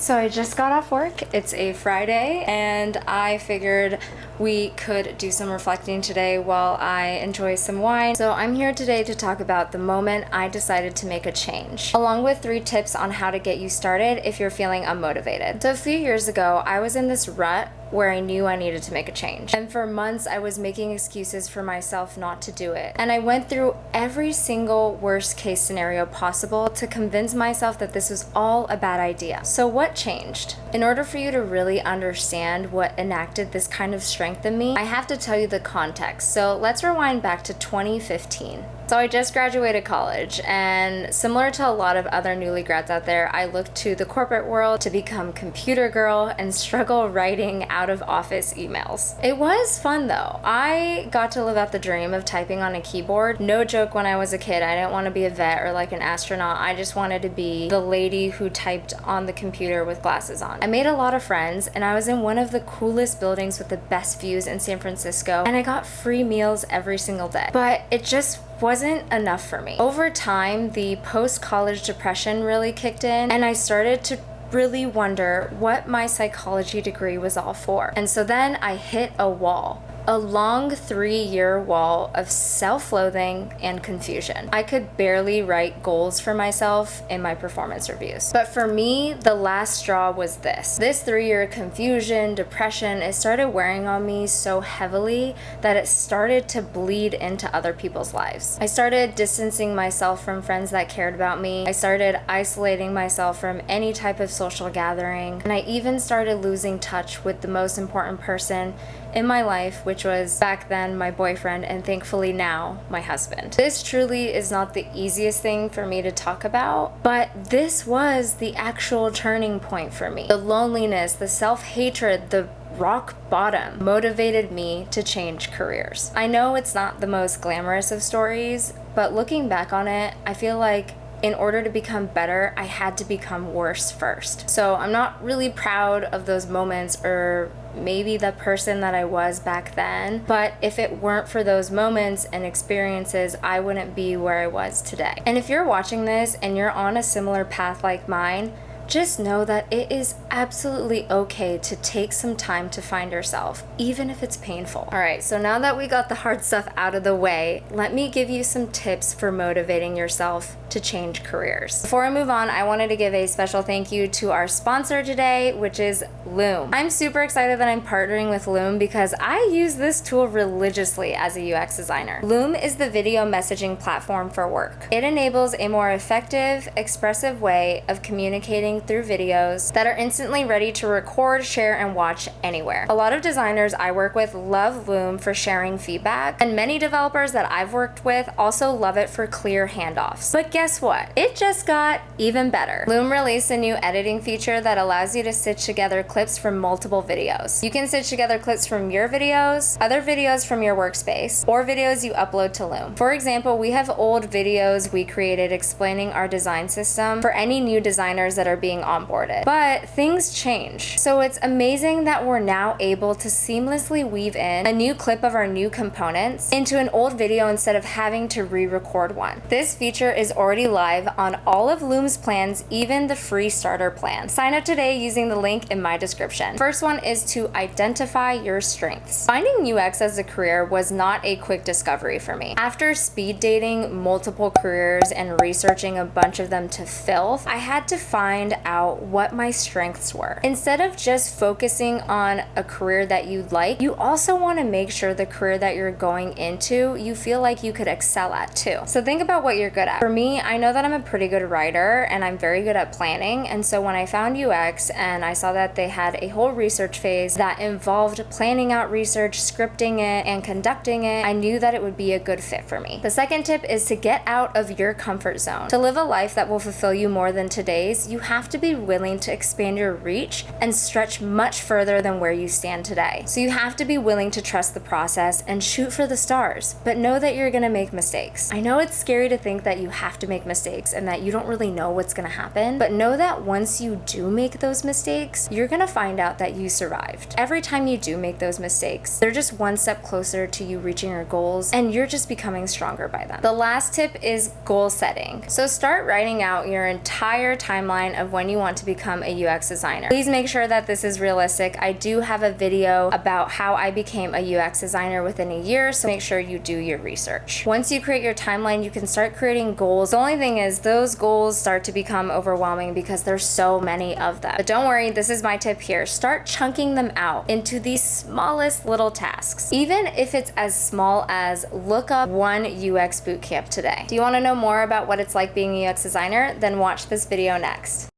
So I just got off work. It's a Friday, and I figured we could do some reflecting today while I enjoy some wine. So I'm here today to talk about the moment I decided to make a change, along with 3 tips on how to get you started if you're feeling unmotivated. So a few years ago, I was in this rut where I knew I needed to make a change. And for months, I was making excuses for myself not to do it. And I went through every single worst case scenario possible to convince myself that this was all a bad idea. So what changed? In order for you to really understand what enacted this kind of strength in me, I have to tell you the context. So let's rewind back to 2015. So I just graduated college, and similar to a lot of other newly grads out there, I looked to the corporate world to become computer girl and struggle writing out of office emails. It was fun though. I got to live out the dream of typing on a keyboard. No joke, when I was a kid, I didn't want to be a vet or like an astronaut. I just wanted to be the lady who typed on the computer with glasses on. I made a lot of friends, and I was in one of the coolest buildings with the best views in San Francisco, and I got free meals every single day. But it just wasn't enough for me. Over time, the post-college depression really kicked in, and I started to really wonder what my psychology degree was all for. And so then I hit a wall. A long 3-year wall of self-loathing and confusion. I could barely write goals for myself in my performance reviews. But for me, the last straw was this. This 3-year confusion, depression, it started wearing on me so heavily that it started to bleed into other people's lives. I started distancing myself from friends that cared about me. I started isolating myself from any type of social gathering. And I even started losing touch with the most important person in my life, which was back then my boyfriend, and thankfully now my husband. This truly is not the easiest thing for me to talk about, but this was the actual turning point for me. The loneliness, the self-hatred, the rock bottom motivated me to change careers. I know it's not the most glamorous of stories, but looking back on it, I feel like in order to become better, I had to become worse first. So I'm not really proud of those moments or maybe the person that I was back then, but if it weren't for those moments and experiences, I wouldn't be where I was today. And if you're watching this and you're on a similar path like mine, just know that it is absolutely okay to take some time to find yourself, even if it's painful. All right, so now that we got the hard stuff out of the way, let me give you some tips for motivating yourself to change careers. Before I move on, I wanted to give a special thank you to our sponsor today, which is Loom. I'm super excited that I'm partnering with Loom because I use this tool religiously as a UX designer. Loom is the video messaging platform for work. It enables a more effective, expressive way of communicating through videos that are instantly ready to record, share, and watch anywhere. A lot of designers I work with love Loom for sharing feedback, and many developers that I've worked with also love it for clear handoffs. But guess what? It just got even better. Loom released a new editing feature that allows you to stitch together clips from multiple videos. You can stitch together clips from your videos, other videos from your workspace, or videos you upload to Loom. For example, we have old videos we created explaining our design system for any new designers that are being onboarded. But things change. So it's amazing that we're now able to seamlessly weave in a new clip of our new components into an old video instead of having to re-record one. This feature is already live on all of Loom's plans, even the free starter plan. Sign up today using the link in my description. First one is to identify your strengths. Finding UX as a career was not a quick discovery for me. After speed dating multiple careers and researching a bunch of them to filth, I had to find out what my strengths were. Instead of just focusing on a career that you like, you also want to make sure the career that you're going into, you feel like you could excel at too. So think about what you're good at. For me, I know that I'm a pretty good writer and I'm very good at planning. And so when I found UX and I saw that they had a whole research phase that involved planning out research, scripting it, and conducting it, I knew that it would be a good fit for me. The second tip is to get out of your comfort zone. To live a life that will fulfill you more than today's, you have to be willing to expand your reach and stretch much further than where you stand today. So you have to be willing to trust the process and shoot for the stars, but know that you're gonna make mistakes. I know it's scary to think that you have to make mistakes and that you don't really know what's gonna happen, but know that once you do make those mistakes, you're gonna find out that you survived. Every time you do make those mistakes, they're just one step closer to you reaching your goals, and you're just becoming stronger by them. The last tip is goal setting. So start writing out your entire timeline of of when you want to become a UX designer. Please make sure that this is realistic. I do have a video about how I became a UX designer within a year, so make sure you do your research. Once you create your timeline, you can start creating goals. The only thing is those goals start to become overwhelming because there's so many of them. But don't worry, this is my tip here. Start chunking them out into the smallest little tasks. Even if it's as small as look up one UX bootcamp today. Do you want to know more about what it's like being a UX designer? Then watch this video next.